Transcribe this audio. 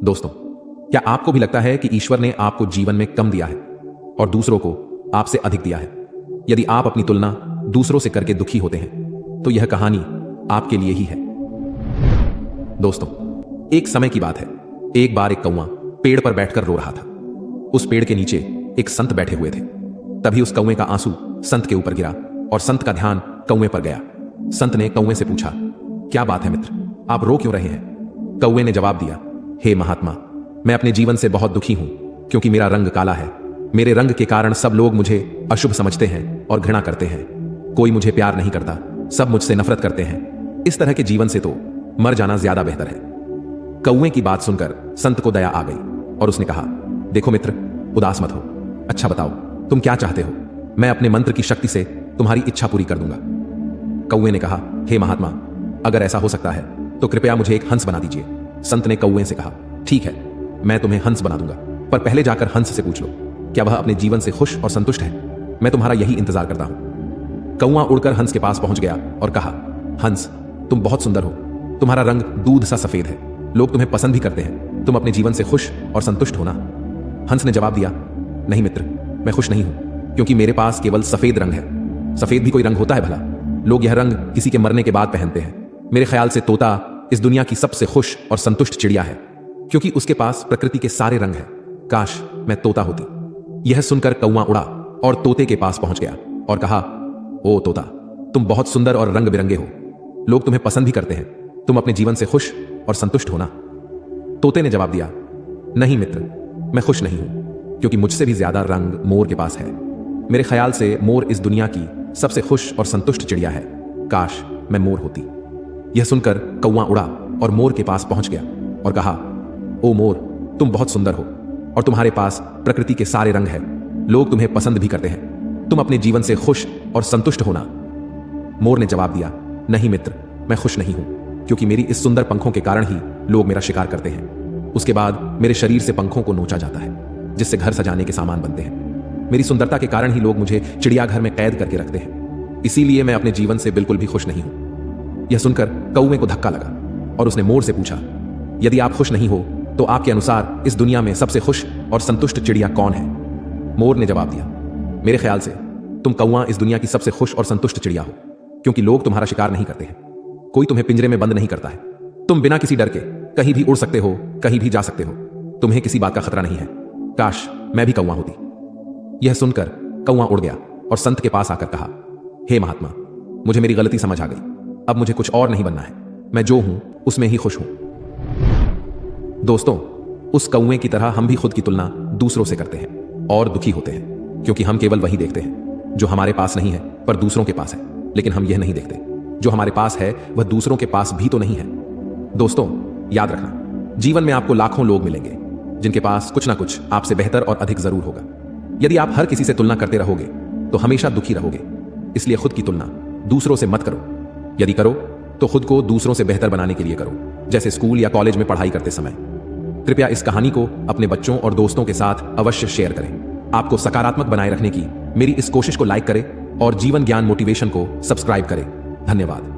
दोस्तों, क्या आपको भी लगता है कि ईश्वर ने आपको जीवन में कम दिया है और दूसरों को आपसे अधिक दिया है? यदि आप अपनी तुलना दूसरों से करके दुखी होते हैं तो यह कहानी आपके लिए ही है। दोस्तों, एक समय की बात है। एक बार एक कौवा पेड़ पर बैठकर रो रहा था। उस पेड़ के नीचे एक संत बैठे हुए थे। तभी उस कौवे का आंसू संत के ऊपर गिरा और संत का ध्यान कौवे पर गया। संत ने कौवे से पूछा, क्या बात है मित्र, आप रो क्यों रहे हैं? कौवे ने जवाब दिया, हे महात्मा, मैं अपने जीवन से बहुत दुखी हूं क्योंकि मेरा रंग काला है। मेरे रंग के कारण सब लोग मुझे अशुभ समझते हैं और घृणा करते हैं। कोई मुझे प्यार नहीं करता, सब मुझसे नफरत करते हैं। इस तरह के जीवन से तो मर जाना ज्यादा बेहतर है। कौवे की बात सुनकर संत को दया आ गई और उसने कहा, देखो मित्र, उदास मत हो। अच्छा बताओ, तुम क्या चाहते हो? मैं अपने मंत्र की शक्ति से तुम्हारी इच्छा पूरी कर दूंगा। कौवे ने कहा, हे महात्मा, अगर ऐसा हो सकता है तो कृपया मुझे एक हंस बना दीजिए। संत ने कौवे से कहा, ठीक है, मैं तुम्हें हंस बना दूंगा, पर पहले जाकर हंस से पूछ लो क्या वह अपने जीवन से खुश और संतुष्ट है। मैं तुम्हारा यही इंतजार करता हूं। कौवा उड़कर हंस के पास पहुंच गया और कहा, हंस, तुम बहुत सुंदर हो। तुम्हारा रंग दूध सा सफेद है। लोग तुम्हें पसंद भी करते हैं। तुम अपने जीवन से खुश और संतुष्ट हो ना? हंस ने जवाब दिया, नहीं मित्र, मैं खुश नहीं हूं क्योंकि मेरे पास केवल सफेद रंग है। सफेद भी कोई रंग होता है भला? लोग यह रंग किसी के मरने के बाद पहनते हैं। मेरे ख्याल से तोता इस दुनिया की सबसे खुश और संतुष्ट चिड़िया है क्योंकि उसके पास प्रकृति के सारे रंग हैं। काश मैं तोता होती। यह सुनकर कौवा उड़ा और तोते के पास पहुंच गया और कहा, ओ तोता, तुम बहुत सुंदर और रंग बिरंगे हो। लोग तुम्हें पसंद भी करते हैं। तुम अपने जीवन से खुश और संतुष्ट हो ना? तोते ने जवाब दिया, नहीं मित्र, मैं खुश नहीं हूं क्योंकि मुझसे भी ज्यादा रंग मोर के पास है। मेरे ख्याल से मोर इस दुनिया की सबसे खुश और संतुष्ट चिड़िया है। काश मैं मोर होती। यह सुनकर कौवा उड़ा और मोर के पास पहुंच गया और कहा, ओ मोर, तुम बहुत सुंदर हो और तुम्हारे पास प्रकृति के सारे रंग हैं। लोग तुम्हें पसंद भी करते हैं। तुम अपने जीवन से खुश और संतुष्ट होना? मोर ने जवाब दिया, नहीं मित्र, मैं खुश नहीं हूं क्योंकि मेरी इस सुंदर पंखों के कारण ही लोग मेरा शिकार करते हैं। उसके बाद मेरे शरीर से पंखों को नोचा जाता है जिससे घर सजाने के सामान बनते हैं। मेरी सुंदरता के कारण ही लोग मुझे चिड़ियाघर में कैद करके रखते हैं। इसीलिए मैं अपने जीवन से बिल्कुल भी खुश नहीं हूं। यह सुनकर कौवे को धक्का लगा और उसने मोर से पूछा, यदि आप खुश नहीं हो तो आपके अनुसार इस दुनिया में सबसे खुश और संतुष्ट चिड़िया कौन है? मोर ने जवाब दिया, मेरे ख्याल से तुम कौवा इस दुनिया की सबसे खुश और संतुष्ट चिड़िया हो क्योंकि लोग तुम्हारा शिकार नहीं करते हैं। कोई तुम्हें पिंजरे में बंद नहीं करता है। तुम बिना किसी डर के कहीं भी उड़ सकते हो, कहीं भी जा सकते हो। तुम्हें किसी बात का खतरा नहीं है। काश मैं भी कौवा होती। यह सुनकर कौवा उड़ गया और संत के पास आकर कहा, हे महात्मा, मुझे मेरी गलती समझ आ गई। अब मुझे कुछ और नहीं बनना है। मैं जो हूं उसमें ही खुश हूं। दोस्तों, उस कौवे की तरह हम भी खुद की तुलना दूसरों से करते हैं और दुखी होते हैं क्योंकि हम केवल वही देखते हैं जो हमारे पास नहीं है पर दूसरों के पास है। लेकिन हम यह नहीं देखते, जो हमारे पास है वह दूसरों के पास भी तो नहीं है। दोस्तों, याद रखना, जीवन में आपको लाखों लोग मिलेंगे जिनके पास कुछ ना कुछ आपसे बेहतर और अधिक जरूर होगा। यदि आप हर किसी से तुलना करते रहोगे तो हमेशा दुखी रहोगे। इसलिए खुद की तुलना दूसरों से मत करो। यदि करो तो खुद को दूसरों से बेहतर बनाने के लिए करो, जैसे स्कूल या कॉलेज में पढ़ाई करते समय। कृपया इस कहानी को अपने बच्चों और दोस्तों के साथ अवश्य शेयर करें। आपको सकारात्मक बनाए रखने की मेरी इस कोशिश को लाइक करें और जीवन ज्ञान मोटिवेशन को सब्सक्राइब करें। धन्यवाद।